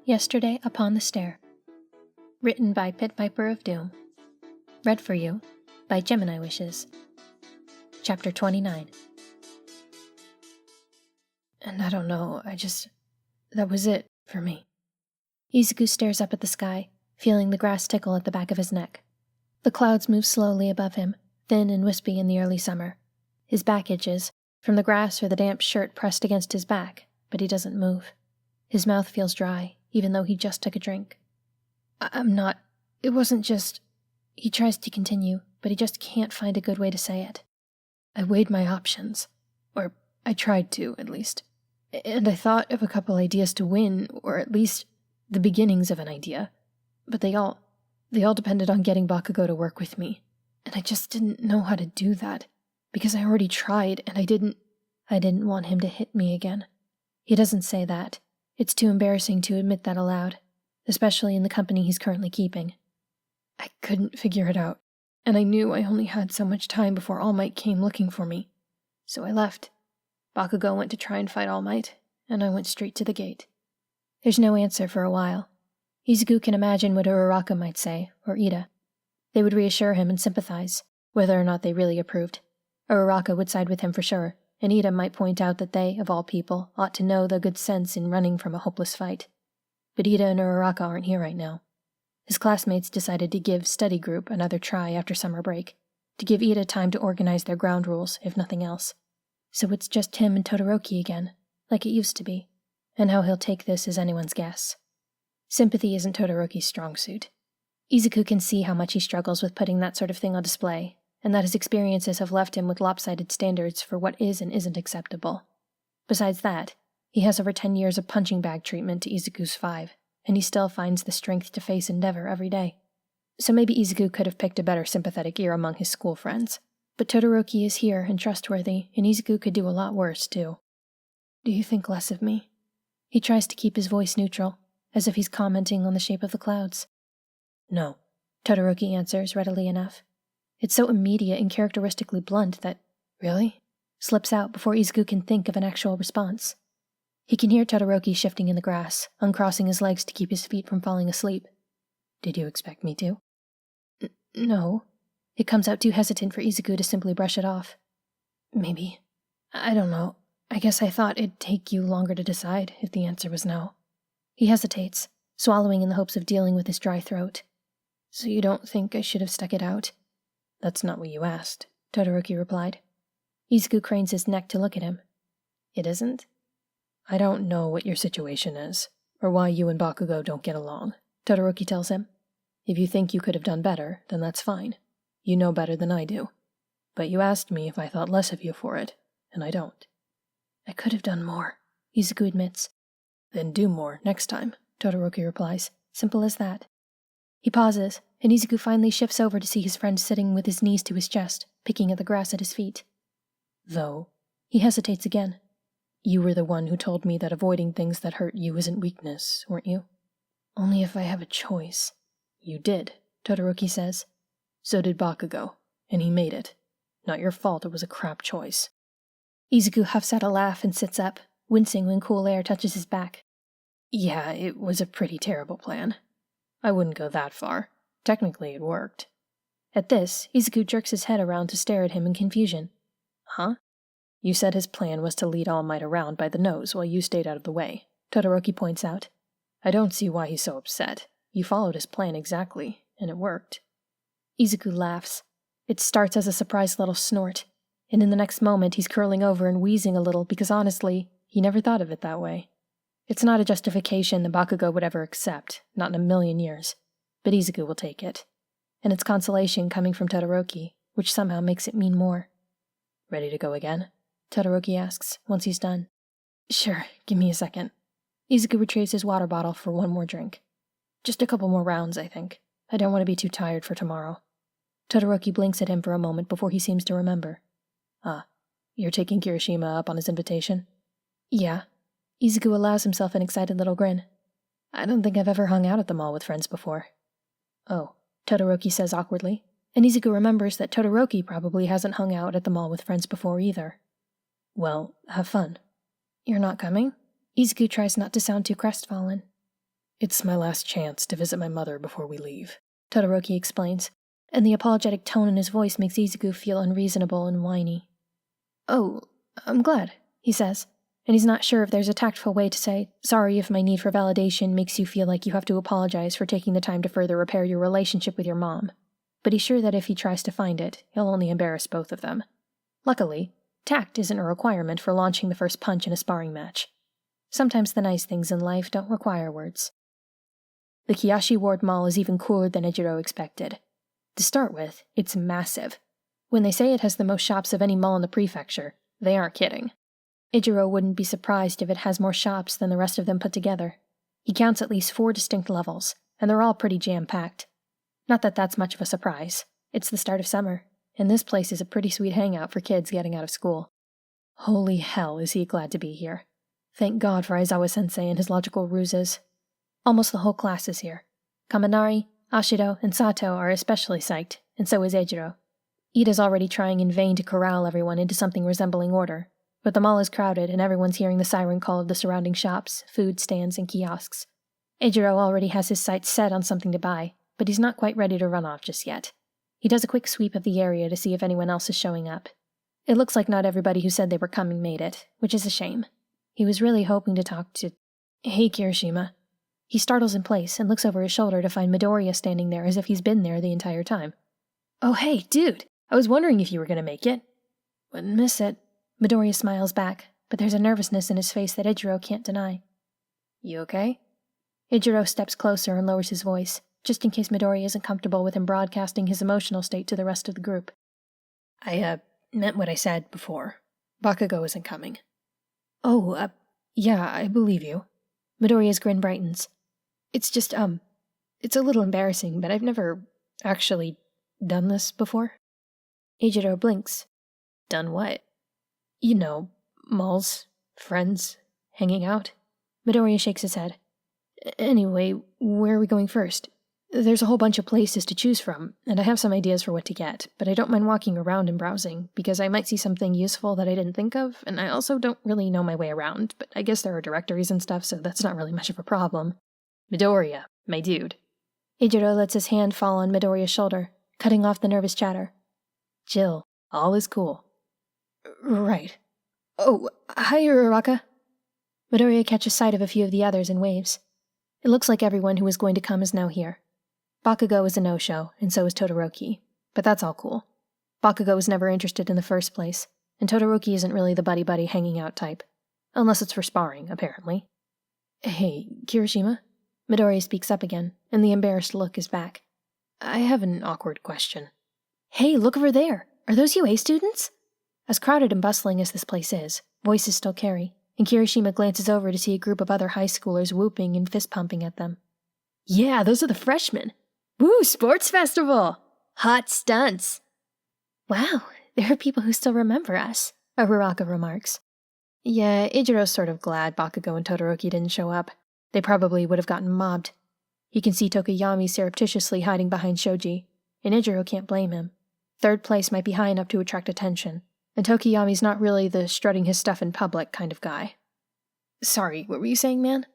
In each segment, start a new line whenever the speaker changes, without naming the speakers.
Yesterday Upon the Stair. Written by Pit Viper of Doom. Read for you by Gemini Wishes. Chapter 29. And I don't know, that was it for me. Izuku stares up at the sky, feeling the grass tickle at the back of his neck. The clouds move slowly above him, thin and wispy in the early summer. His back itches, from the grass or the damp shirt pressed against his back, but he doesn't move. His mouth feels dry, even though he just took a drink. It wasn't just... He tries to continue, but he just can't find a good way to say it. I weighed my options. Or I tried to, at least. And I thought of a couple ideas to win, or at least the beginnings of an idea. But they all depended on getting Bakugo to work with me. And I just didn't know how to do that, because I already tried, and I didn't want him to hit me again. He doesn't say that. It's too embarrassing to admit that aloud, especially in the company he's currently keeping. I couldn't figure it out, and I knew I only had so much time before All Might came looking for me. So I left. Bakugo went to try and fight All Might, and I went straight to the gate. There's no answer for a while. Izuku can imagine what Uraraka might say, or Ida. They would reassure him and sympathize, whether or not they really approved. Uraraka would side with him for sure, and Ida might point out that they, of all people, ought to know the good sense in running from a hopeless fight. But Ida and Uraraka aren't here right now. His classmates decided to give study group another try after summer break, to give Ida time to organize their ground rules, if nothing else. So it's just him and Todoroki again, like it used to be, and how he'll take this is anyone's guess. Sympathy isn't Todoroki's strong suit. Izuku can see how much he struggles with putting that sort of thing on display, and that his experiences have left him with lopsided standards for what is and isn't acceptable. Besides that, he has over 10 years of punching bag treatment to Izuku's 5, and he still finds the strength to face endeavor every day. So maybe Izuku could have picked a better sympathetic ear among his school friends, but Todoroki is here and trustworthy, and Izuku could do a lot worse, too. Do you think less of me? He tries to keep his voice neutral, as if he's commenting on the shape of the clouds. No, Todoroki answers readily enough. It's so immediate and characteristically blunt that, really, slips out before Izuku can think of an actual response. He can hear Todoroki shifting in the grass, uncrossing his legs to keep his feet from falling asleep. Did you expect me to? No. It comes out too hesitant for Izuku to simply brush it off. Maybe. I don't know. I guess I thought it'd take you longer to decide if the answer was no. He hesitates, swallowing in the hopes of dealing with his dry throat. So you don't think I should have stuck it out? That's not what you asked, Todoroki replied. Izuku cranes his neck to look at him. It isn't? I don't know what your situation is, or why you and Bakugo don't get along, Todoroki tells him. If you think you could have done better, then that's fine. You know better than I do. But you asked me if I thought less of you for it, and I don't. I could have done more, Izuku admits. Then do more next time, Todoroki replies. Simple as that. He pauses, and Izuku finally shifts over to see his friend sitting with his knees to his chest, picking at the grass at his feet. Though, he hesitates again. You were the one who told me that avoiding things that hurt you isn't weakness, weren't you? Only if I have a choice. You did, Todoroki says. So did Bakugo, and he made it. Not your fault it was a crap choice. Izuku huffs out a laugh and sits up, wincing when cool air touches his back. Yeah, it was a pretty terrible plan. I wouldn't go that far. Technically, it worked. At this, Izuku jerks his head around to stare at him in confusion. Huh? You said his plan was to lead All Might around by the nose while you stayed out of the way, Todoroki points out. I don't see why he's so upset. You followed his plan exactly, and it worked. Izuku laughs. It starts as a surprised little snort, and in the next moment he's curling over and wheezing a little because honestly, he never thought of it that way. It's not a justification that Bakugo would ever accept, not in a million years, but Izuku will take it. And it's consolation coming from Todoroki, which somehow makes it mean more. Ready to go again? Todoroki asks, once he's done. Sure, give me a second. Izuku retrieves his water bottle for one more drink. Just a couple more rounds, I think. I don't want to be too tired for tomorrow. Todoroki blinks at him for a moment before he seems to remember. You're taking Kirishima up on his invitation? Yeah. Izuku allows himself an excited little grin. I don't think I've ever hung out at the mall with friends before. Oh, Todoroki says awkwardly, and Izuku remembers that Todoroki probably hasn't hung out at the mall with friends before either. Well, have fun. You're not coming? Izuku tries not to sound too crestfallen. It's my last chance to visit my mother before we leave, Todoroki explains, and the apologetic tone in his voice makes Izuku feel unreasonable and whiny. Oh, I'm glad, he says, and he's not sure if there's a tactful way to say, sorry if my need for validation makes you feel like you have to apologize for taking the time to further repair your relationship with your mom. But he's sure that if he tries to find it, he'll only embarrass both of them. Luckily, tact isn't a requirement for launching the first punch in a sparring match. Sometimes the nice things in life don't require words. The Kiyashi Ward Mall is even cooler than Ejiro expected. To start with, it's massive. When they say it has the most shops of any mall in the prefecture, they aren't kidding. Ejiro wouldn't be surprised if it has more shops than the rest of them put together. He counts at least 4 distinct levels, and they're all pretty jam-packed. Not that that's much of a surprise. It's the start of summer, and this place is a pretty sweet hangout for kids getting out of school. Holy hell, is he glad to be here. Thank God for Aizawa-sensei and his logical ruses. Almost the whole class is here. Kaminari, Ashido, and Sato are especially psyched, and so is Ejiro. Ida's already trying in vain to corral everyone into something resembling order, but the mall is crowded and everyone's hearing the siren call of the surrounding shops, food stands, and kiosks. Ejiro already has his sights set on something to buy, but he's not quite ready to run off just yet. He does a quick sweep of the area to see if anyone else is showing up. It looks like not everybody who said they were coming made it, which is a shame. He was really hoping to talk to... Hey, Kirishima. He startles in place and looks over his shoulder to find Midoriya standing there as if he's been there the entire time. Oh hey, dude! I was wondering if you were going to make it. Wouldn't miss it. Midoriya smiles back, but there's a nervousness in his face that Ejiro can't deny. You okay? Ejiro steps closer and lowers his voice, just in case Midoriya isn't comfortable with him broadcasting his emotional state to the rest of the group. I, meant what I said before. Bakugo isn't coming. Oh, yeah, I believe you. Midoriya's grin brightens. It's just, it's a little embarrassing, but I've never actually done this before. Ejiro blinks. Done what? You know, malls, friends, hanging out. Midoriya shakes his head. Anyway, where are we going first? There's a whole bunch of places to choose from, and I have some ideas for what to get, but I don't mind walking around and browsing, because I might see something useful that I didn't think of, and I also don't really know my way around, but I guess there are directories and stuff, so that's not really much of a problem. Midoriya, my dude. Ejiro lets his hand fall on Midoriya's shoulder, cutting off the nervous chatter. Chill, all is cool. Right. Oh, hi, Uraraka. Midoriya catches sight of a few of the others and waves. It looks like everyone who was going to come is now here. Bakugo is a no-show, and so is Todoroki, but that's all cool. Bakugo was never interested in the first place, and Todoroki isn't really the buddy-buddy hanging out type. Unless it's for sparring, apparently. Hey, Kirishima? Midoriya speaks up again, and the embarrassed look is back. I have an awkward question. Hey, look over there! Are those UA students? As crowded and bustling as this place is, voices still carry, and Kirishima glances over to see a group of other high schoolers whooping and fist-pumping at them. Yeah, those are the freshmen! Woo, sports festival! Hot stunts! Wow, there are people who still remember us, Uraraka remarks. Yeah, Ijiro's sort of glad Bakugo and Todoroki didn't show up. They probably would have gotten mobbed. He can see Tokuyami surreptitiously hiding behind Shoji, and Ejiro can't blame him. Third place might be high enough to attract attention, and Tokuyami's not really the strutting his stuff in public kind of guy. Sorry, what were you saying, man?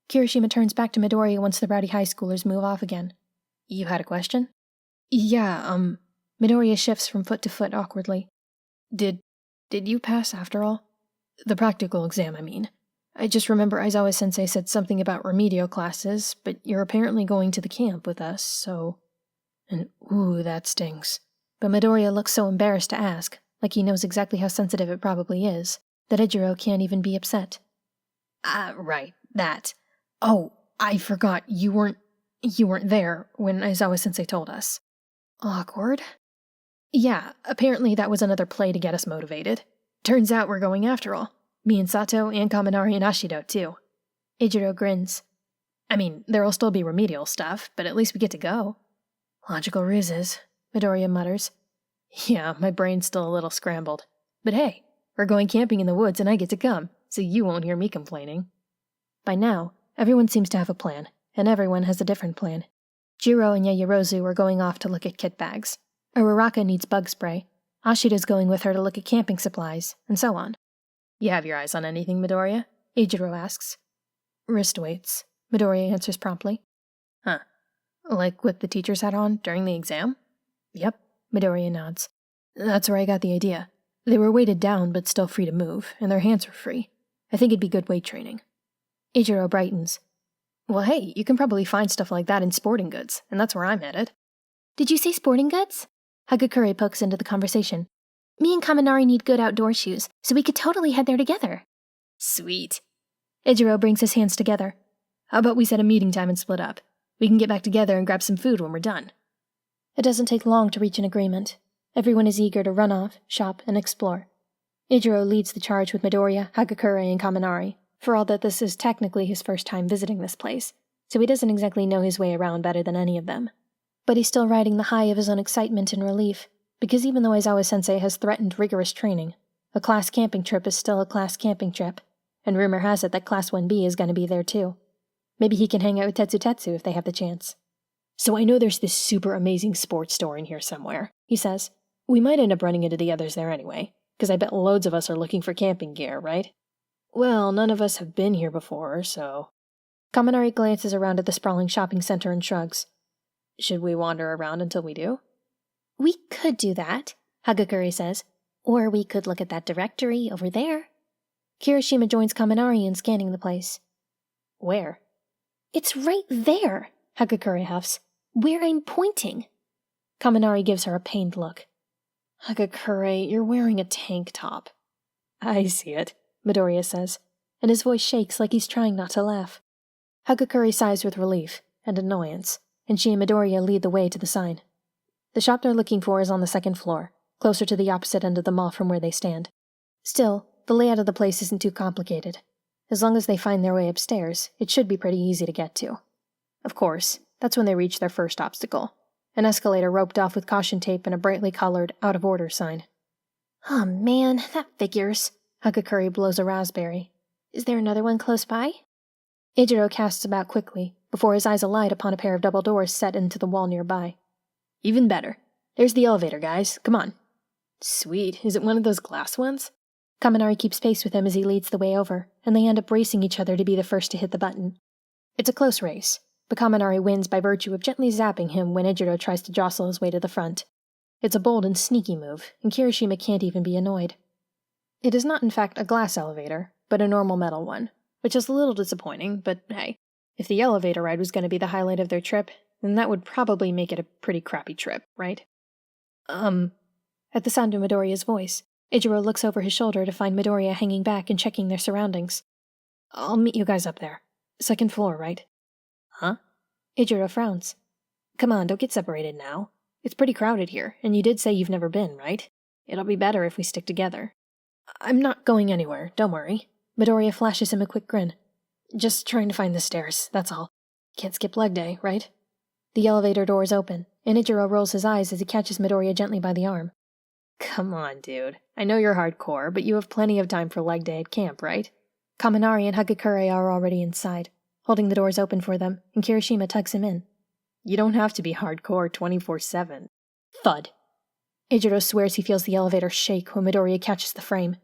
Kirishima turns back to Midoriya once the rowdy high schoolers move off again. You had a question? Yeah, Midoriya shifts from foot to foot awkwardly. Did you pass after all? The practical exam, I mean. I just remember Aizawa-sensei said something about remedial classes, but you're apparently going to the camp with us, so... And ooh, that stings. But Midoriya looks so embarrassed to ask, like he knows exactly how sensitive it probably is, that Ejiro can't even be upset. Right, that. Oh, I forgot, you weren't there when Aizawa-sensei told us. Awkward? Yeah, apparently that was another play to get us motivated. Turns out we're going after all. Me and Sato and Kaminari and Ashido, too. Ejiro grins. I mean, there'll still be remedial stuff, but at least we get to go. Logical ruses, Midoriya mutters. Yeah, my brain's still a little scrambled. But hey, we're going camping in the woods and I get to come, so you won't hear me complaining. By now, everyone seems to have a plan, and everyone has a different plan. Jiro and Yaoyorozu are going off to look at kit bags. Uraraka needs bug spray. Ashida's going with her to look at camping supplies, and so on. You have your eyes on anything, Midoriya? Ejiro asks. Wrist weights, Midoriya answers promptly. Huh. Like what the teachers had on during the exam? Yep, Midoriya nods. That's where I got the idea. They were weighted down but still free to move, and their hands were free. I think it'd be good weight training. Ichiro brightens. Well, hey, you can probably find stuff like that in sporting goods, and that's where I'm headed. Did you say sporting goods? Hagakure pokes into the conversation. Me and Kaminari need good outdoor shoes, so we could totally head there together. Sweet. Ichiro brings his hands together. How about we set a meeting time and split up? We can get back together and grab some food when we're done. It doesn't take long to reach an agreement. Everyone is eager to run off, shop, and explore. Ichiro leads the charge with Midoriya, Hagakure, and Kaminari, for all that this is technically his first time visiting this place, so he doesn't exactly know his way around better than any of them. But he's still riding the high of his own excitement and relief, because even though Aizawa-sensei has threatened rigorous training, a class camping trip is still a class camping trip, and rumor has it that Class 1B is going to be there too. Maybe he can hang out with Tetsu if they have the chance. So I know there's this super amazing sports store in here somewhere, he says. We might end up running into the others there anyway, because I bet loads of us are looking for camping gear, right? Well, none of us have been here before, so... Kaminari glances around at the sprawling shopping center and shrugs. Should we wander around until we do? We could do that, Hagakure says. Or we could look at that directory over there. Kirishima joins Kaminari in scanning the place. Where? It's right there, Hagakure huffs. Where I'm pointing. Kaminari gives her a pained look. Hagakure, you're wearing a tank top. I see it, Midoriya says, and his voice shakes like he's trying not to laugh. Hagakure sighs with relief and annoyance, and she and Midoriya lead the way to the sign. The shop they're looking for is on the second floor, closer to the opposite end of the mall from where they stand. Still, the layout of the place isn't too complicated. As long as they find their way upstairs, it should be pretty easy to get to. Of course, that's when they reach their first obstacle. An escalator roped off with caution tape and a brightly colored, out-of-order sign. Oh man, that figures. Hagakure blows a raspberry. Is there another one close by? Ichiro casts about quickly, before his eyes alight upon a pair of double doors set into the wall nearby. Even better. There's the elevator, guys. Come on. Sweet. Is it one of those glass ones? Kaminari keeps pace with him as he leads the way over, and they end up racing each other to be the first to hit the button. It's a close race, but Kaminari wins by virtue of gently zapping him when Ichiro tries to jostle his way to the front. It's a bold and sneaky move, and Kirishima can't even be annoyed. It is not in fact a glass elevator, but a normal metal one, which is a little disappointing, but hey, if the elevator ride was going to be the highlight of their trip, then that would probably make it a pretty crappy trip, right? At the sound of Midoriya's voice, Ichiro looks over his shoulder to find Midoriya hanging back and checking their surroundings. I'll meet you guys up there. Second floor, right? Huh? Ichiro frowns. Come on, don't get separated now. It's pretty crowded here, and you did say you've never been, right? It'll be better if we stick together. I'm not going anywhere, don't worry. Midoriya flashes him a quick grin. Just trying to find the stairs, that's all. Can't skip leg day, right? The elevator doors open, and Ichiro rolls his eyes as he catches Midoriya gently by the arm. Come on, dude. I know you're hardcore, but you have plenty of time for leg day at camp, right? Kaminari and Hagakure are already inside, holding the doors open for them, and Kirishima tugs him in. You don't have to be hardcore 24/7. Thud. Ichiro swears he feels the elevator shake when Midoriya catches the frame.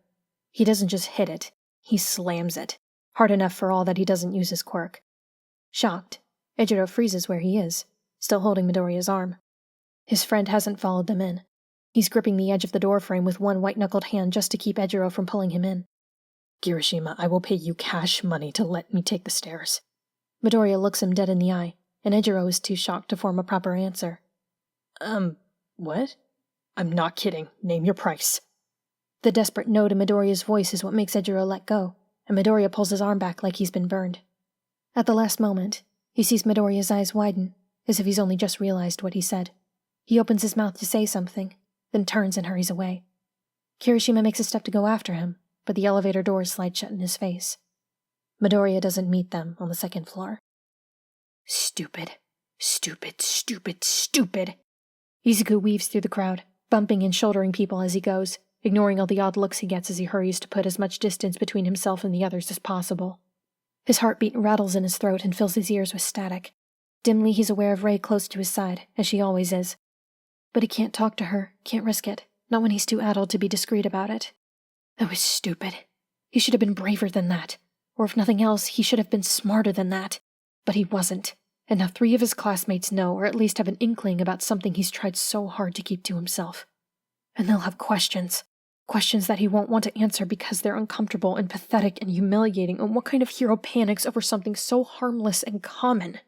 He doesn't just hit it, he slams it, hard enough for all that he doesn't use his quirk. Shocked, Ichiro freezes where he is, still holding Midoriya's arm. His friend hasn't followed them in. He's gripping the edge of the door frame with one white-knuckled hand just to keep Ichiro from pulling him in. Kirishima, I will pay you cash money to let me take the stairs. Midoriya looks him dead in the eye, and Ichiro is too shocked to form a proper answer. What? I'm not kidding. Name your price. The desperate note in Midoriya's voice is what makes Ichiro let go, and Midoriya pulls his arm back like he's been burned. At the last moment, he sees Midoriya's eyes widen, as if he's only just realized what he said. He opens his mouth to say something, then turns and hurries away. Kirishima makes a step to go after him, but the elevator doors slide shut in his face. Midoriya doesn't meet them on the second floor. Stupid. Stupid, stupid, stupid. Izuku weaves through the crowd, bumping and shouldering people as he goes, ignoring all the odd looks he gets as he hurries to put as much distance between himself and the others as possible. His heartbeat rattles in his throat and fills his ears with static. Dimly he's aware of Rei close to his side, as she always is. But he can't talk to her, can't risk it, not when he's too addled to be discreet about it. That was stupid. He should have been braver than that. Or if nothing else, he should have been smarter than that. But he wasn't. And now 3 of his classmates know, or at least have an inkling about something he's tried so hard to keep to himself. And they'll have questions. Questions that he won't want to answer because they're uncomfortable and pathetic and humiliating, and what kind of hero panics over something so harmless and common?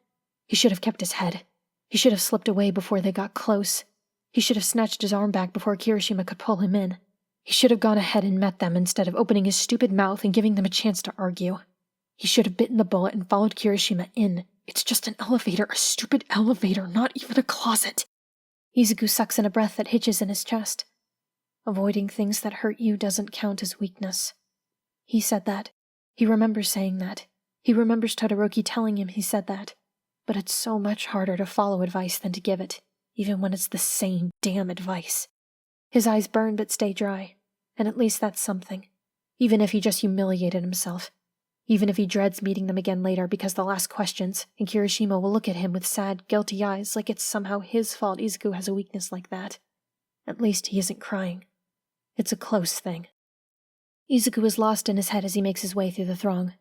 He should have kept his head. He should have slipped away before they got close. He should have snatched his arm back before Kirishima could pull him in. He should have gone ahead and met them instead of opening his stupid mouth and giving them a chance to argue. He should have bitten the bullet and followed Kirishima in. It's just an elevator, a stupid elevator, not even a closet. Izuku sucks in a breath that hitches in his chest. Avoiding things that hurt you doesn't count as weakness. He said that. He remembers saying that. He remembers Todoroki telling him he said that. But it's so much harder to follow advice than to give it, even when it's the same damn advice. His eyes burn but stay dry, and at least that's something. Even if he just humiliated himself. Even if he dreads meeting them again later because they'll ask questions, and Kirishima will look at him with sad, guilty eyes like it's somehow his fault Izuku has a weakness like that. At least he isn't crying. It's a close thing. Izuku is lost in his head as he makes his way through the throng.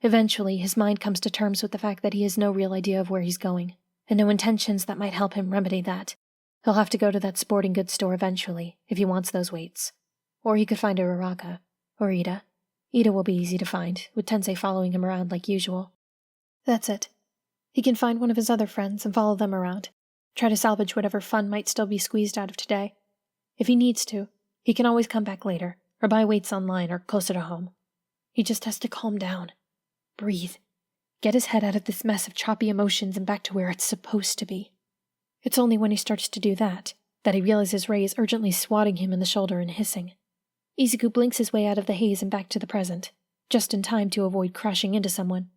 Eventually, his mind comes to terms with the fact that he has no real idea of where he's going, and no intentions that might help him remedy that. He'll have to go to that sporting goods store eventually, if he wants those weights. Or he could find Uraraka, or Ida. Ida will be easy to find, with Tensei following him around like usual. That's it. He can find one of his other friends and follow them around. Try to salvage whatever fun might still be squeezed out of today. If he needs to, he can always come back later, or buy weights online or closer to home. He just has to calm down. Breathe. Get his head out of this mess of choppy emotions and back to where it's supposed to be. It's only when he starts to do that he realizes Ray is urgently swatting him in the shoulder and hissing. Izuku blinks his way out of the haze and back to the present, just in time to avoid crashing into someone.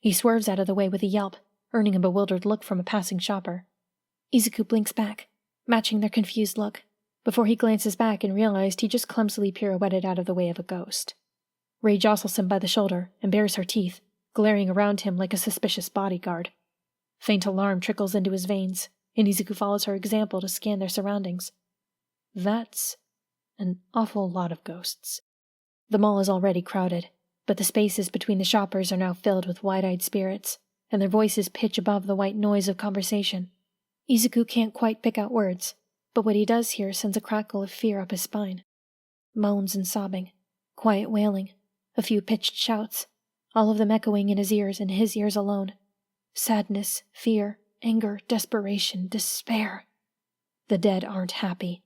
He swerves out of the way with a yelp, earning a bewildered look from a passing shopper. Izuku blinks back, matching their confused look, before he glances back and realized he just clumsily pirouetted out of the way of a ghost. Ray jostles him by the shoulder and bares her teeth, glaring around him like a suspicious bodyguard. Faint alarm trickles into his veins, and Izuku follows her example to scan their surroundings. That's an awful lot of ghosts. The mall is already crowded, but the spaces between the shoppers are now filled with wide-eyed spirits, and their voices pitch above the white noise of conversation. Izuku can't quite pick out words, but what he does hear sends a crackle of fear up his spine. Moans and sobbing, quiet wailing, a few pitched shouts, all of them echoing in his ears and his ears alone. Sadness, fear, anger, desperation, despair. The dead aren't happy.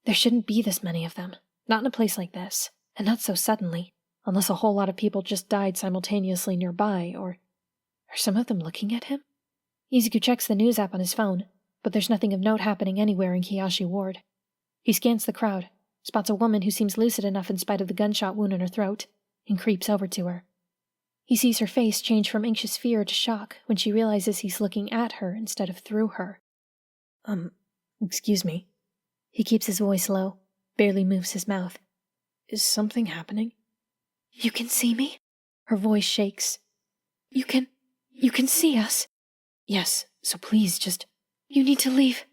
There shouldn't be this many of them, not in a place like this, and not so suddenly, unless a whole lot of people just died simultaneously nearby, or... Are some of them looking at him? Izuku checks the news app on his phone, but there's nothing of note happening anywhere in Kiyoshi Ward. He scans the crowd, spots a woman who seems lucid enough in spite of the gunshot wound in her throat, and creeps over to her. He sees her face change from anxious fear to shock when she realizes he's looking at her instead of through her. Excuse me. He keeps his voice low, barely moves his mouth. Is something happening? You can see me? Her voice shakes. You can see us? Yes, so please just... You need to leave.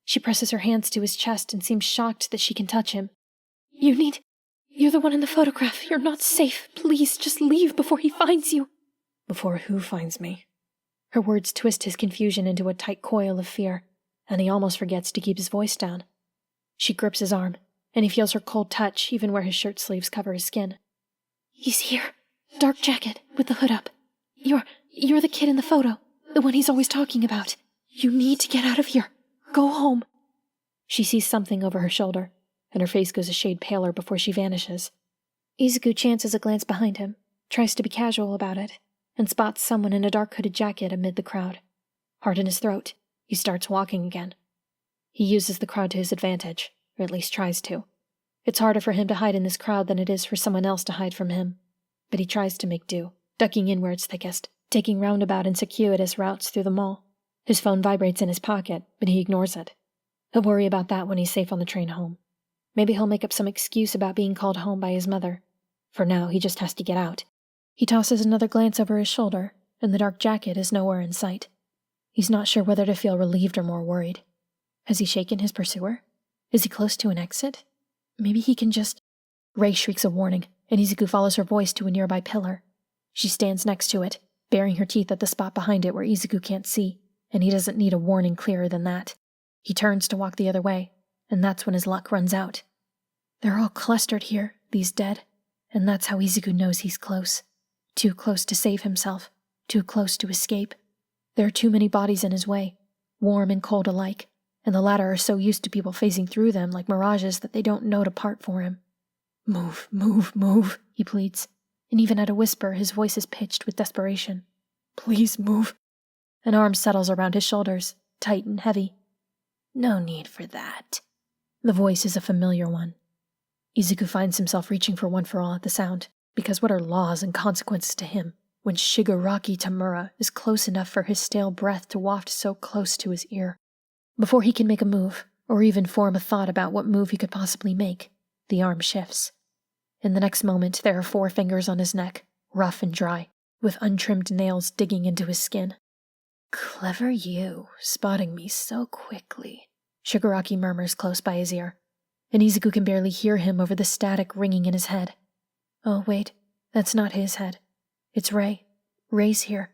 She presses her hands to his chest and seems shocked that she can touch him. You're the one in the photograph. You're not safe. Please, just leave before he finds you. Before who finds me? Her words twist his confusion into a tight coil of fear, and he almost forgets to keep his voice down. She grips his arm, and he feels her cold touch even where his shirt sleeves cover his skin. He's here. Dark jacket, with the hood up. You're the kid in the photo, the one he's always talking about. You need to get out of here. Go home. She sees something over her shoulder, and her face goes a shade paler before she vanishes. Izuku chances a glance behind him, tries to be casual about it, and spots someone in a dark hooded jacket amid the crowd. Heart in his throat, he starts walking again. He uses the crowd to his advantage, or at least tries to. It's harder for him to hide in this crowd than it is for someone else to hide from him, but he tries to make do, ducking in where it's thickest, taking roundabout and circuitous routes through the mall. His phone vibrates in his pocket, but he ignores it. He'll worry about that when he's safe on the train home. Maybe he'll make up some excuse about being called home by his mother. For now, he just has to get out. He tosses another glance over his shoulder, and the dark jacket is nowhere in sight. He's not sure whether to feel relieved or more worried. Has he shaken his pursuer? Is he close to an exit? Maybe he can just... Ray shrieks a warning, and Izuku follows her voice to a nearby pillar. She stands next to it, baring her teeth at the spot behind it where Izuku can't see, and he doesn't need a warning clearer than that. He turns to walk the other way, and that's when his luck runs out. They're all clustered here, these dead, and that's how Izuku knows he's close. Too close to save himself, too close to escape. There are too many bodies in his way, warm and cold alike, and the latter are so used to people phasing through them like mirages that they don't know to part for him. Move, move, move, he pleads, and even at a whisper his voice is pitched with desperation. Please move. An arm settles around his shoulders, tight and heavy. No need for that. The voice is a familiar one. Izuku finds himself reaching for One for All at the sound, because what are laws and consequences to him when Shigaraki Tamura is close enough for his stale breath to waft so close to his ear? Before he can make a move, or even form a thought about what move he could possibly make, the arm shifts. In the next moment, there are 4 fingers on his neck, rough and dry, with untrimmed nails digging into his skin. Clever you, spotting me so quickly, Shigaraki murmurs close by his ear, and Izuku can barely hear him over the static ringing in his head. Oh, wait, that's not his head. It's Rei. Rei's here.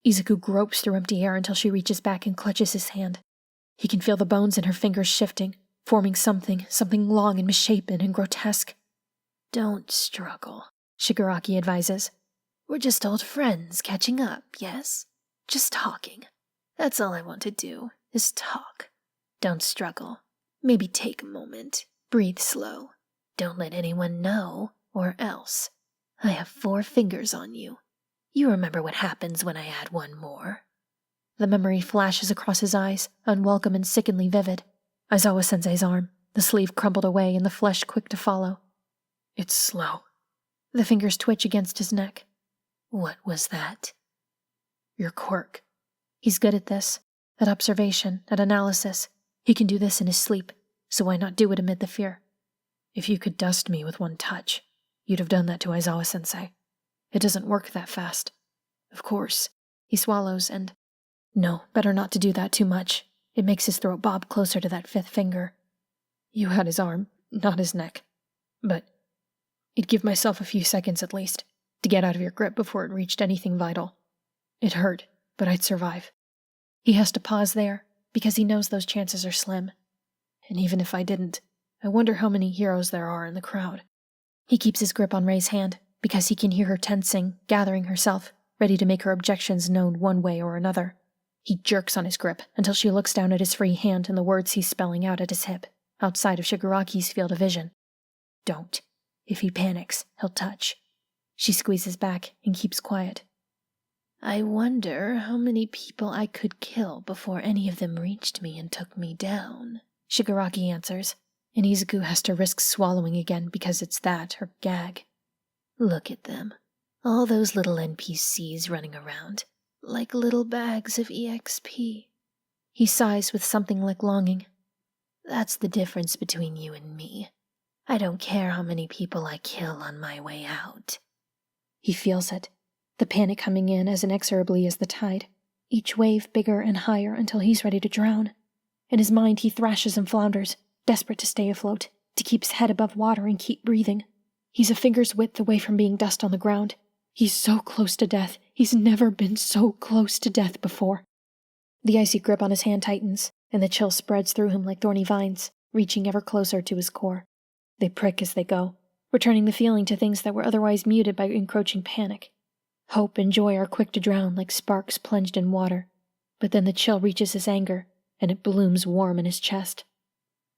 Izuku gropes through empty air until she reaches back and clutches his hand. He can feel the bones in her fingers shifting, forming something long and misshapen and grotesque. Don't struggle, Shigaraki advises. We're just old friends catching up, yes? Just talking. That's all I want to do, is talk. Don't struggle. Maybe take a moment. Breathe slow. Don't let anyone know, or else. I have 4 fingers on you. You remember what happens when I add 1 more. The memory flashes across his eyes, unwelcome and sickeningly vivid. Aizawa-sensei's arm, the sleeve crumpled away and the flesh quick to follow. It's slow. The fingers twitch against his neck. What was that? Your quirk. He's good at this, at observation, at analysis. He can do this in his sleep, so why not do it amid the fear? If you could dust me with 1 touch, you'd have done that to Aizawa-sensei. It doesn't work that fast. Of course. He swallows and... No, better not to do that too much. It makes his throat bob closer to that 5th finger. You had his arm, not his neck. But I'd give myself a few seconds at least, to get out of your grip before it reached anything vital. It hurt, but I'd survive. He has to pause there, because he knows those chances are slim. And even if I didn't, I wonder how many heroes there are in the crowd. He keeps his grip on Rei's hand, because he can hear her tensing, gathering herself, ready to make her objections known one way or another. He jerks on his grip until she looks down at his free hand and the words he's spelling out at his hip, outside of Shigaraki's field of vision. Don't. If he panics, he'll touch. She squeezes back and keeps quiet. I wonder how many people I could kill before any of them reached me and took me down, Shigaraki answers, and Izuku has to risk swallowing again because it's that or gag. Look at them. All those little NPCs running around, like little bags of EXP. He sighs with something like longing. That's the difference between you and me. I don't care how many people I kill on my way out. He feels it, the panic coming in as inexorably as the tide, each wave bigger and higher until he's ready to drown. In his mind he thrashes and flounders, desperate to stay afloat, to keep his head above water and keep breathing. He's a finger's width away from being dust on the ground. He's so close to death. He's never been so close to death before. The icy grip on his hand tightens, and the chill spreads through him like thorny vines, reaching ever closer to his core. They prick as they go, returning the feeling to things that were otherwise muted by encroaching panic. Hope and joy are quick to drown like sparks plunged in water, but then the chill reaches his anger, and it blooms warm in his chest.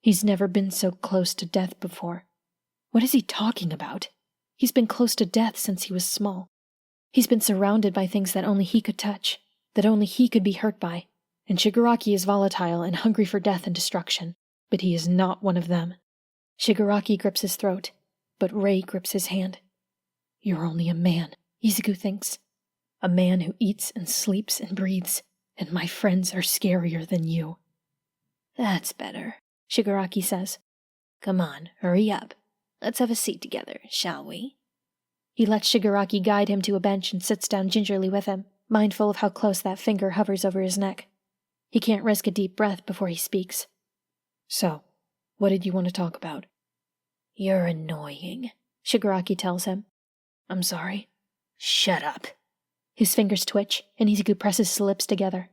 He's never been so close to death before. What is he talking about? He's been close to death since he was small. He's been surrounded by things that only he could touch, that only he could be hurt by, and Shigaraki is volatile and hungry for death and destruction, but he is not one of them. Shigaraki grips his throat, but Rei grips his hand. You're only a man, Izuku thinks. A man who eats and sleeps and breathes, and my friends are scarier than you. That's better, Shigaraki says. Come on, hurry up. Let's have a seat together, shall we? He lets Shigaraki guide him to a bench and sits down gingerly with him, mindful of how close that finger hovers over his neck. He can't risk a deep breath before he speaks. So, what did you want to talk about? You're annoying, Shigaraki tells him. I'm sorry. Shut up. His fingers twitch, and Izuku presses his lips together.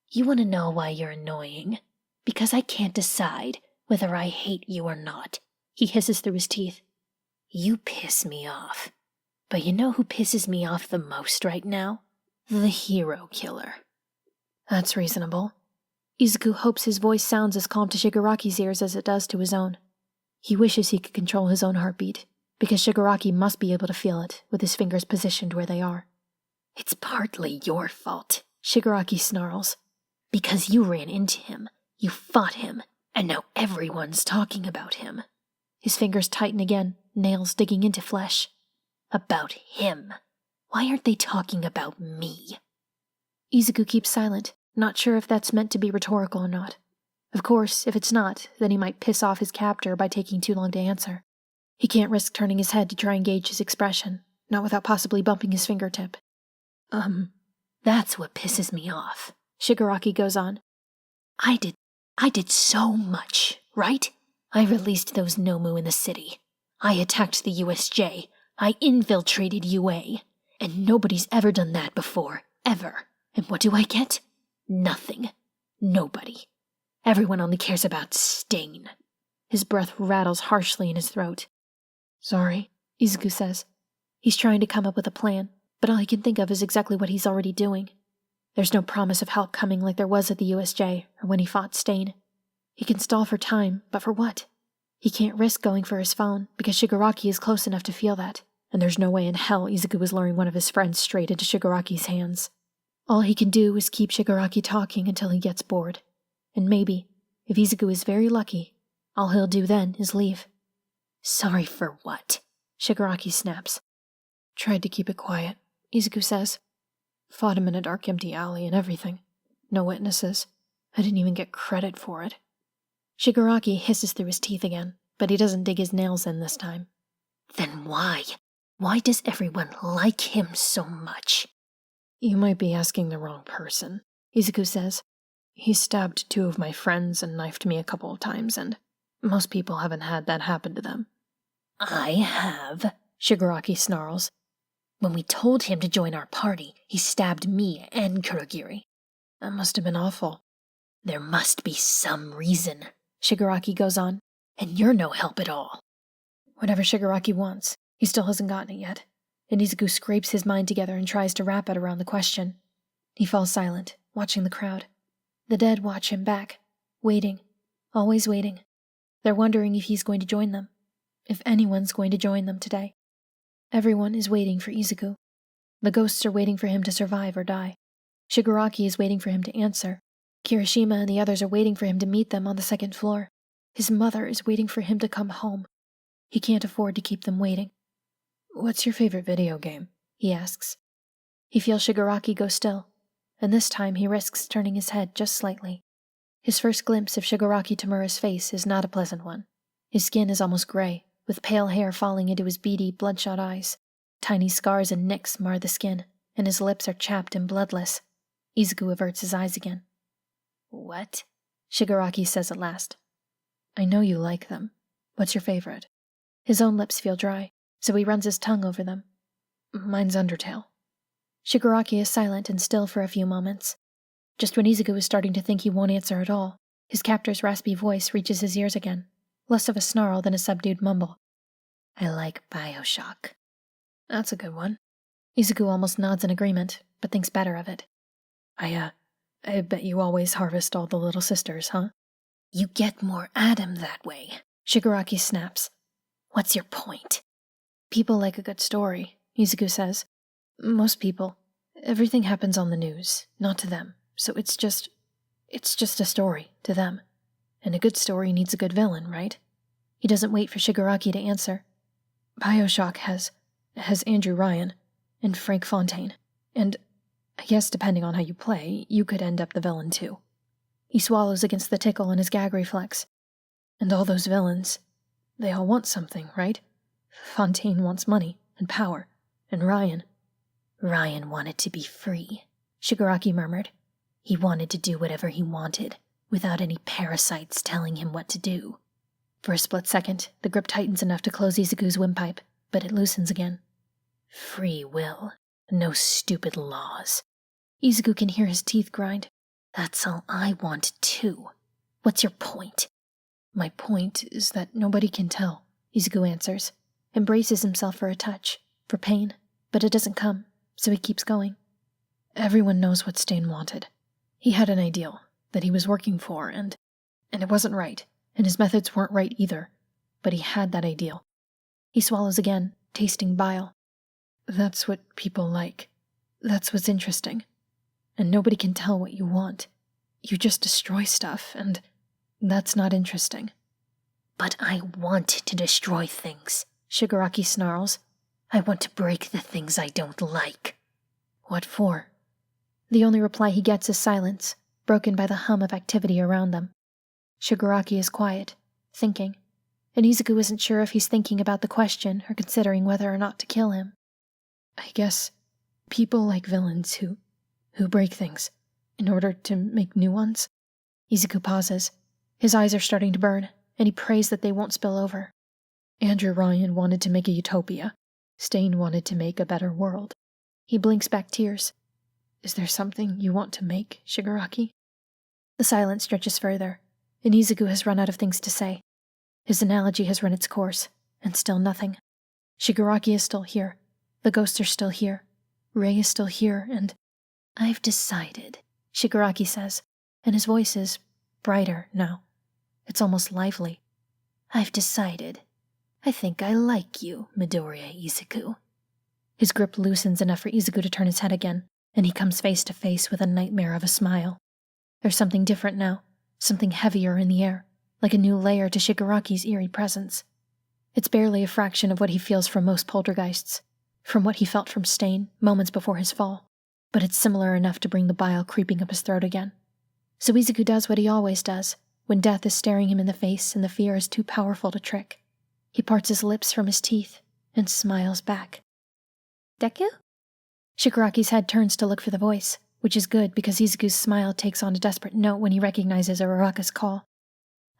You want to know why you're annoying? Because I can't decide whether I hate you or not, he hisses through his teeth. You piss me off. But you know who pisses me off the most right now? The hero killer. That's reasonable. Izuku hopes his voice sounds as calm to Shigaraki's ears as it does to his own. He wishes he could control his own heartbeat, because Shigaraki must be able to feel it with his fingers positioned where they are. It's partly your fault, Shigaraki snarls. Because you ran into him, you fought him, and now everyone's talking about him. His fingers tighten again, nails digging into flesh. About him. Why aren't they talking about me? Izuku keeps silent, not sure if that's meant to be rhetorical or not. Of course, if it's not, then he might piss off his captor by taking too long to answer. He can't risk turning his head to try and gauge his expression, not without possibly bumping his fingertip. That's what pisses me off, Shigaraki goes on. I did so much, right? I released those Nomu in the city. I attacked the USJ. I infiltrated UA. And nobody's ever done that before, ever. And what do I get? Nothing. Nobody. Everyone only cares about Stain. His breath rattles harshly in his throat. Sorry, Izuku says. He's trying to come up with a plan, but all he can think of is exactly what he's already doing. There's no promise of help coming like there was at the USJ or when he fought Stain. He can stall for time, but for what? He can't risk going for his phone because Shigaraki is close enough to feel that, and there's no way in hell Izuku is luring one of his friends straight into Shigaraki's hands. All he can do is keep Shigaraki talking until he gets bored. And maybe, if Izuku is very lucky, all he'll do then is leave. Sorry for what? Shigaraki snaps. Tried to keep it quiet, Izuku says. Fought him in a dark empty alley and everything. No witnesses. I didn't even get credit for it. Shigaraki hisses through his teeth again, but he doesn't dig his nails in this time. Then why? Why does everyone like him so much? You might be asking the wrong person, Izuku says. He stabbed 2 of my friends and knifed me a couple of times, and most people haven't had that happen to them. I have, Shigaraki snarls. When we told him to join our party, he stabbed me and Kurogiri. That must have been awful. There must be some reason, Shigaraki goes on, and you're no help at all. Whatever Shigaraki wants, he still hasn't gotten it yet, and Izuku scrapes his mind together and tries to wrap it around the question. He falls silent, watching the crowd. The dead watch him back, waiting, always waiting. They're wondering if he's going to join them, if anyone's going to join them today. Everyone is waiting for Izuku. The ghosts are waiting for him to survive or die. Shigaraki is waiting for him to answer. Kirishima and the others are waiting for him to meet them on the 2nd floor. His mother is waiting for him to come home. He can't afford to keep them waiting. What's your favorite video game? He asks. He feels Shigaraki go still, and this time he risks turning his head just slightly. His first glimpse of Shigaraki Tamura's face is not a pleasant one. His skin is almost gray, with pale hair falling into his beady, bloodshot eyes. Tiny scars and nicks mar the skin, and his lips are chapped and bloodless. Izuku averts his eyes again. What? Shigaraki says at last. I know you like them. What's your favorite? His own lips feel dry, so he runs his tongue over them. Mine's Undertale. Shigaraki is silent and still for a few moments. Just when Izuku is starting to think he won't answer at all, his captor's raspy voice reaches his ears again, less of a snarl than a subdued mumble. I like BioShock. That's a good one. Izuku almost nods in agreement, but thinks better of it. I bet you always harvest all the little sisters, huh? You get more Adam that way, Shigaraki snaps. What's your point? People like a good story, Izuku says. Most people. Everything happens on the news, not to them, so it's just a story to them. And a good story needs a good villain, right? He doesn't wait for Shigaraki to answer. BioShock has Andrew Ryan and Frank Fontaine, and I guess depending on how you play, you could end up the villain too. He swallows against the tickle in his gag reflex. And all those villains, they all want something, right? Fontaine wants money and power, and Ryan wanted to be free, Shigaraki murmured. He wanted to do whatever he wanted, without any parasites telling him what to do. For a split second, the grip tightens enough to close Izuku's windpipe, but it loosens again. Free will. No stupid laws. Izuku can hear his teeth grind. That's all I want too. What's your point? My point is that nobody can tell, Izuku answers, and braces himself for a touch, for pain, but it doesn't come, so he keeps going. Everyone knows what Stain wanted. He had an ideal that he was working for, and it wasn't right, and his methods weren't right either, but he had that ideal. He swallows again, tasting bile. That's what people like. That's what's interesting. And nobody can tell what you want. You just destroy stuff, and that's not interesting. But I want to destroy things, Shigaraki snarls. I want to break the things I don't like. What for? The only reply he gets is silence, broken by the hum of activity around them. Shigaraki is quiet, thinking, and Izuku isn't sure if he's thinking about the question or considering whether or not to kill him. I guess people like villains who break things in order to make new ones. Izuku pauses. His eyes are starting to burn, and he prays that they won't spill over. Andrew Ryan wanted to make a utopia. Stain wanted to make a better world. He blinks back tears. Is there something you want to make, Shigaraki? The silence stretches further, and Izuku has run out of things to say. His analogy has run its course, and still nothing. Shigaraki is still here. The ghosts are still here. Rei is still here, and I've decided, Shigaraki says, and his voice is brighter now. It's almost lively. I've decided. I think I like you, Midoriya Izuku. His grip loosens enough for Izuku to turn his head again, and he comes face to face with a nightmare of a smile. There's something different now, something heavier in the air, like a new layer to Shigaraki's eerie presence. It's barely a fraction of what he feels from most poltergeists, from what he felt from Stain moments before his fall, but it's similar enough to bring the bile creeping up his throat again. So Izuku does what he always does, when death is staring him in the face and the fear is too powerful to trick. He parts his lips from his teeth and smiles back. Deku? Shigaraki's head turns to look for the voice, which is good because Izuku's smile takes on a desperate note when he recognizes Uraraka's call.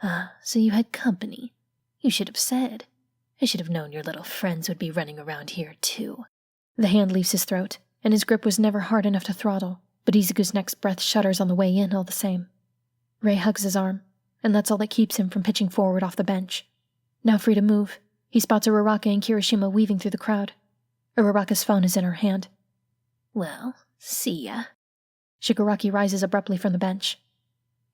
Ah, so you had company. You should have said. I should have known your little friends would be running around here too. The hand leaves his throat, and his grip was never hard enough to throttle, but Izuku's next breath shudders on the way in all the same. Rei hugs his arm, and that's all that keeps him from pitching forward off the bench. Now free to move, he spots Uraraka and Kirishima weaving through the crowd. Uraraka's phone is in her hand. Well, see ya. Shigaraki rises abruptly from the bench.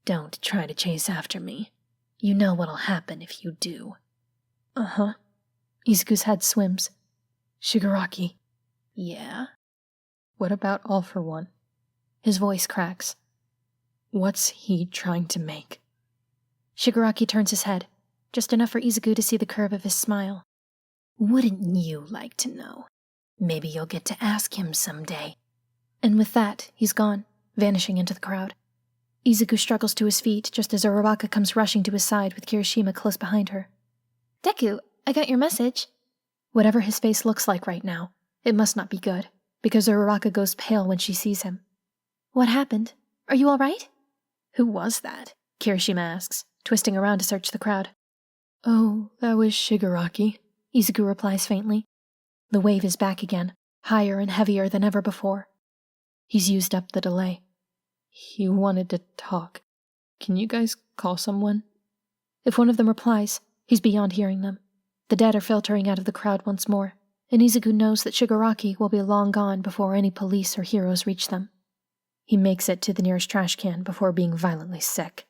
Don't try to chase after me. You know what'll happen if you do. Uh-huh. Izuku's head swims. Shigaraki. Yeah? What about All for One? His voice cracks. What's he trying to make? Shigaraki turns his head, just enough for Izuku to see the curve of his smile. Wouldn't you like to know? Maybe you'll get to ask him someday. And with that, he's gone, vanishing into the crowd. Izuku struggles to his feet just as Uraraka comes rushing to his side with Kirishima close behind her. Deku, I got your message. Whatever his face looks like right now, it must not be good, because Uraraka goes pale when she sees him. What happened? Are you all right? Who was that? Kirishima asks, twisting around to search the crowd. Oh, that was Shigaraki, Izuku replies faintly. The wave is back again, higher and heavier than ever before. He's used up the delay. He wanted to talk. Can you guys call someone? If one of them replies, he's beyond hearing them. The dead are filtering out of the crowd once more, and Izuku knows that Shigaraki will be long gone before any police or heroes reach them. He makes it to the nearest trash can before being violently sick.